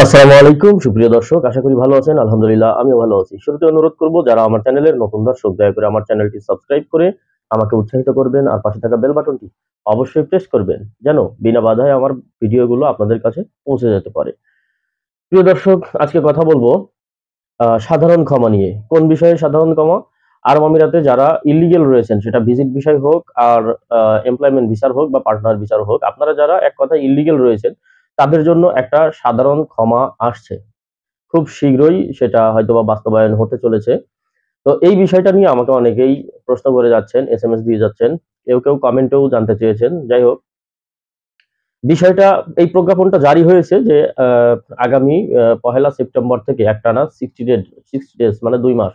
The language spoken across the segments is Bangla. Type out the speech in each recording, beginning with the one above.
আসসালামু আলাইকুম সুপ্রিয় দর্শক, আশা করি ভালো আছেন। আলহামদুলিল্লাহ আমিও ভালো আছি। শুরুতে অনুরোধ করব, যারা আমার চ্যানেলের নতুন দর্শক, দয়া করে আমার চ্যানেলটি সাবস্ক্রাইব করে আমাকে উৎসাহিত করবেন আর পাশে থাকা বেল বাটনটি অবশ্যই প্রেস করবেন, যেন বিনা বাধায় আমার ভিডিওগুলো আপনাদের কাছে পৌঁছে যেতে পারে। প্রিয় দর্শক, আজকে কথা বলবো সাধারণ ক্ষমা নিয়ে। কোন বিষয়ে সাধারণ ক্ষমা? আরব আমিরাতে যারা ইল্লিগেল রয়েছেন, সেটা ভিজিট বিষয় হোক আর এমপ্লয়মেন্ট ভিসার হোক বা পার্টনার ভিসার হোক, আপনারা যারা এক কথায় ইল্লিগেল রয়েছেন, তাদের জন্য একটা সাধারণ ক্ষমা আসছে। খুব শীঘ্রই সেটা হয়তোবা বাস্তবায়ন হতে চলেছে। তো এই বিষয়টা নিয়ে আমাকে অনেকেই প্রশ্ন করে যাচ্ছেন, এসএমএস দিয়ে যাচ্ছেন। কেউ কমেন্টেও জানতে চেয়েছেন। যাই হোক, বিষয়টা, এই প্রজ্ঞাপনটা জারি হয়েছে যে আগামী পহেলা সেপ্টেম্বর থেকে একটানা 60 ডেজ মানে ২ মাস।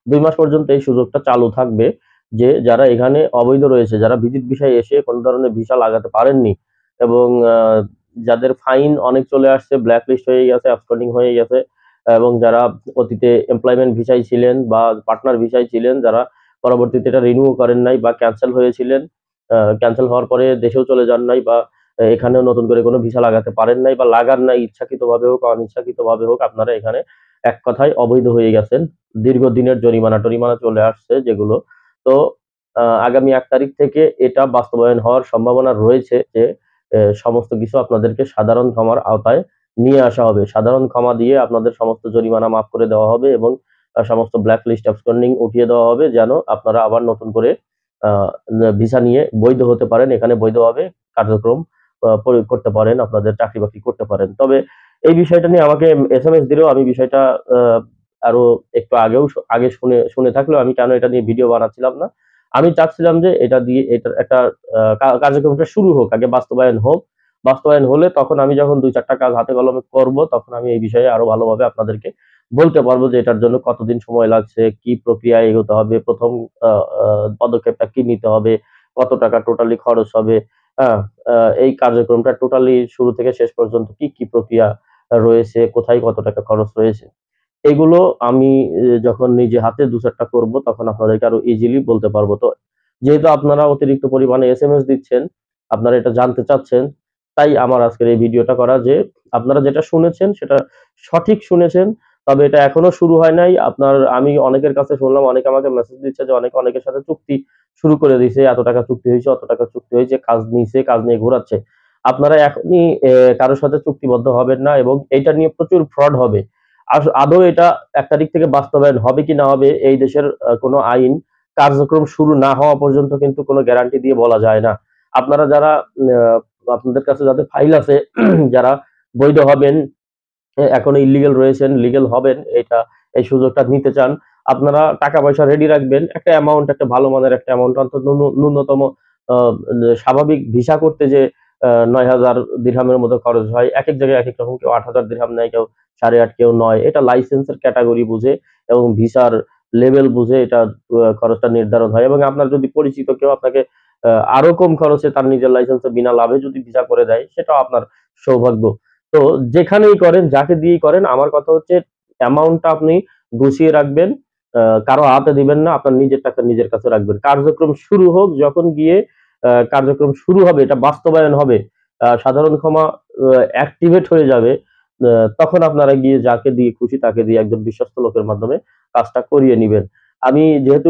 ২ মাস পর্যন্ত এই সুযোগটা চালু থাকবে যে যারা এখানে অবৈধ রয়েছে, যারা ভিজিট ভিসায় এসে কোন ধরনের ভিসা লাগাতে পারেননি এবং যাদের ফাইন অনেক চলে আসছে, ব্ল্যাক লিস্ট হয়ে গেছে, অ্যাবসকন্ডিং হয়ে গেছে, এবং যারা অতীতে এমপ্লয়মেন্ট ভিসায় ছিলেন বা পার্টনার ভিসায় ছিলেন, যারা পরবর্তীতে এটা রিনিউ করেন নাই বা ক্যানসেল হয়েছিলেন, ক্যানসেল হওয়ার পরে দেশেও চলে যান নাই বা এখানেও নতুন করে কোনো ভিসা লাগাতে পারেন নাই বা লাগান নাই, ইচ্ছাকৃতভাবে হোক অনিচ্ছাকৃতভাবে হোক, আপনারা এখানে এক কথায় অবৈধ হয়ে গেছেন। দীর্ঘদিনের জরিমানা চলে আসছে যেগুলো। তো আগামী ১ তারিখ থেকে এটা বাস্তবায়ন হওয়ার সম্ভাবনা রয়েছে যে সমস্ত কিছু আপনাদেরকে সাধারণ ক্ষমার আওতায় নিয়ে আসা হবে। সাধারণ ক্ষমা দিয়ে আপনাদের সমস্ত জরিমানা মাফ করে দেওয়া হবে এবং সমস্ত ব্ল্যাক লিস্ট অ্যাবসকন্ডিং উঠিয়ে দেওয়া হবে, যেন আপনারা আবার নতুন করে আ ভিসা নিয়ে বৈধ হতে পারেন। এখানে বৈধভাবে কার্যক্রম প্রয়োগ করতে পারেন, আপনাদের চাকরি-বাকরি করতে পারেন। তবে এই বিষয়টা নিয়ে আমাকে এসএমএস দিলেও আমি বিষয়টা আ আরো একটু আগে শুনে থাকলেও আমি কেন এটা নিয়ে ভিডিও বানাচ্ছিলাম না। আমি চাচ্ছিলাম যে এটা দিয়ে এটার একটা কার্যক্রমটা শুরু হোক, আগে বাস্তবায়ন হোক। বাস্তবায়ন হলে তখন আমি যখন ২-৪ টা কাজ হাতে কলমে করব, তখন আমি এই বিষয়ে আরো ভালোভাবে আপনাদেরকে বলতে পারবো যে এটার জন্য কতদিন সময় লাগছে, কি প্রক্রিয়ায় এগোতে হবে, ১ম আ আ পদক্ষেপটা কি নিতে হবে, কত টাকা টোটালি খরচ হবে, হ্যাঁ? এই কার্যক্রমটা টোটালি শুরু থেকে শেষ পর্যন্ত কি প্রক্রিয়া রয়েছে, কোথায় কত টাকা খরচ রয়েছে। এগুলো আমি যখন নিজে হাতে ২-৪ টা করব, তখন আপনাদেরকে আরো ইজিলি বলতে পারবো। তো যেহেতু আপনারা অতিরিক্ত পরিমাণে এসএমএস দিচ্ছেন, আপনারা এটা জানতে চাচ্ছেন, তাই আমার আজকের এই ভিডিওটা করা যে আপনারা যেটা শুনেছেন সেটা সঠিক শুনেছেন। তবে এটা এখনো শুরু হয় নাই। আমি অনেকের কাছে শুনলাম, অনেকে আমাকে মেসেজ দিচ্ছে যে অনেকের সাথে চুক্তি শুরু করে দিছে। এত টাকা চুক্তি হইছে, অত টাকা চুক্তি হইছে, কাজ নিছে, কাজ নিয়ে ঘুরাচ্ছে। আপনারা এখনই কারো সাথে চুক্তিবদ্ধ হবেন না এবং এইটা নিয়ে প্রচুর ফ্রড হবে। আদৌ এটা ১ তারিখ থেকে বাস্তবায়ন হবে কি না হবে, এই দেশের কোনো আইন কার্যক্রম শুরু না হওয়া পর্যন্ত কিন্তু কোনো গ্যারান্টি দিয়ে বলা যায় না। আপনারা যারা আপনাদের কাছে যাদের ফাইল আছে, যারা বৈধ হবেন, এখনো ইল্লিগাল রয়েছেন, লিগ্যাল হবেন, এই সুযোগটা নিতে চান, আপনারা টাকা পয়সা রেডি রাখবেন। একটা অ্যামাউন্ট, একটা ভালো মানের একটা অ্যামাউন্ট, অন্তত ন্যূনতম আ স্বাভাবিক ভিসা করতে যে ৯,০০০ দিরহামের মতো খরচ হয়। একেক জায়গায় একেক রকম। কেউ ৮,০০০ দিরহাম নেয়, কেউ ৮,৫০০, কেউ ৯। এটা লাইসেন্সের ক্যাটেগরি বুঝে এবং ভিসার লেভেল বুঝে এটা খরচটা নির্ধারণ হয়, এবং আপনার যদি পরিচিত কেউ আপনাকে আ আরো কম খরচে তার নিজের লাইসেন্সে বিনা লাভে যদি ভিসা করে দেয়, সেটাও আপনার সৌভাগ্য। তো যেখানেই করেন, যাকে দিয়েই করেন, আমার কথা হচ্ছে অ্যামাউন্টটা আপনি গুছিয়ে রাখবেন। আ কারো হাতে দিবেন না। আপনার নিজের টাকা নিজের কাছে রাখবেন। কার্যক্রম শুরু হোক, যখন গিয়ে কার্যক্রম শুরু হবে, এটা বাস্তবায়ন হবে, সাধারণ ক্ষমা অ্যাক্টিভেট হয়ে যাবে, আ তখন আপনারা গিয়ে যাকে দিয়ে খুশি তাকে দিয়ে একজন বিশ্বস্ত লোকের মাধ্যমে কাজটা করিয়ে নিবেন। আমি যেহেতু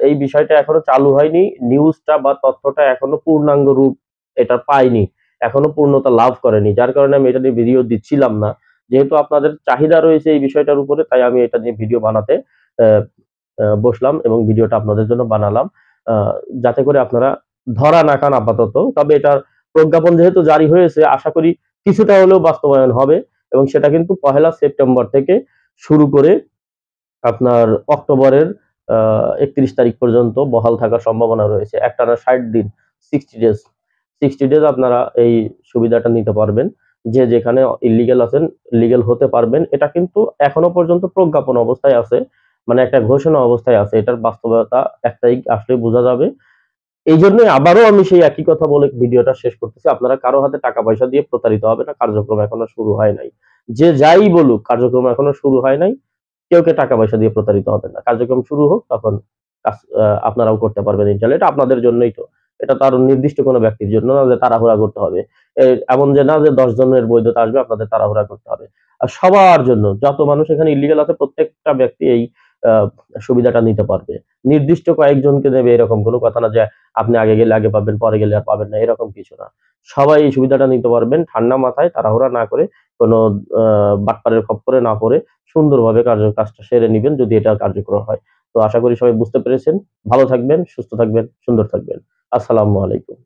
এই বিষয়টা এখনো চালু হয়নি, নিউজটা বা তথ্যটা এখনো পূর্ণাঙ্গ রূপ এটা পায়নি। এখনো পূর্ণতা লাভ করেনি। যার কারণে আমি এটা নিয়ে ভিডিও দিচ্ছিলাম না। যেহেতু আপনাদের চাহিদা রয়েছে এই বিষয়টার উপরে, তাই আমি এটা নিয়ে ভিডিও বানাতে অ্যা বসলাম এবং ভিডিওটা আপনাদের জন্য বানালাম। আ যাতে করে আপনারা ধরা না খান আপাতত। তবে এটার প্রজ্ঞাপন যেহেতু জারি হয়েছে, আশা করি কিছুটা হলেও বাস্তবায়ন হবে এবং সেটা কিন্তু পহেলা সেপ্টেম্বর থেকে শুরু করে আপনার অক্টোবরের আ ৩১ তারিখ পর্যন্ত বহাল থাকার সম্ভাবনা রয়েছে। একটানা ৬০ দিন, 60 ডেজ। 60 ডেজ আপনারা এই সুবিধাটা নিতে পারবেন। যে যেখানে ইল্লিগাল আছেন, লিগ্যাল হতে পারবেন। এটা কিন্তু এখনো পর্যন্ত প্রজ্ঞাপন অবস্থায় আছে। মানে একটা ঘোষণা অবস্থায় আছে। এটার বাস্তবতা ১ তারিখ আসলেই বোঝা যাবে। এইজন্যই আবারও আমি সেই একই কথা বলে ভিডিওটা শেষ করতেছি। আপনারা কারো হাতে টাকা পয়সা দিয়ে প্রতারিত হবেন না। কার্যক্রম এখনো শুরু হয় নাই। যে যাই বলুক, কার্যক্রম এখনো শুরু হয় নাই। কেউ টাকা পয়সা দিয়ে প্রতারিত হবেন না। কার্যক্রম শুরু হোক, তখন আপনারাও করতে পারবেন ইনশাআল্লাহ। এটা আপনাদের জন্যই তো। এটা তো আর নির্দিষ্ট কোনো ব্যক্তির জন্য না যে তাড়াহুড়া করতে হবে। এ এমন যে না যে ১০ জনের বৈধতা আসবে, আপনাদের তাড়াহুড়া করতে হবে। আর সবার জন্য যত মানুষ এখানে ইলিগাল আছে প্রত্যেকটা ব্যক্তি এই আহ, সুবিধাটা নিতে পারবে। নির্দিষ্ট কয়েকজনকে দেবে এরকম কোনো কথা না যে আপনি আগে গেলে আগে পাবেন, পরে গেলে আর পাবেন না, এরকম কিছু না। সবাই এই সুবিধাটা নিতে পারবেন ঠান্ডা মাথায়, তাড়াহুড়া না করে, কোনো বাটপারের খপ্পরে না পড়ে সুন্দরভাবে কাজটা সেরে নিবেন যদি এটা কার্যকর হয়। তো আশা করি সবাই বুঝতে পেরেছেন। ভালো থাকবেন, সুস্থ থাকবেন, সুন্দর থাকবেন। আসসালামু আলাইকুম।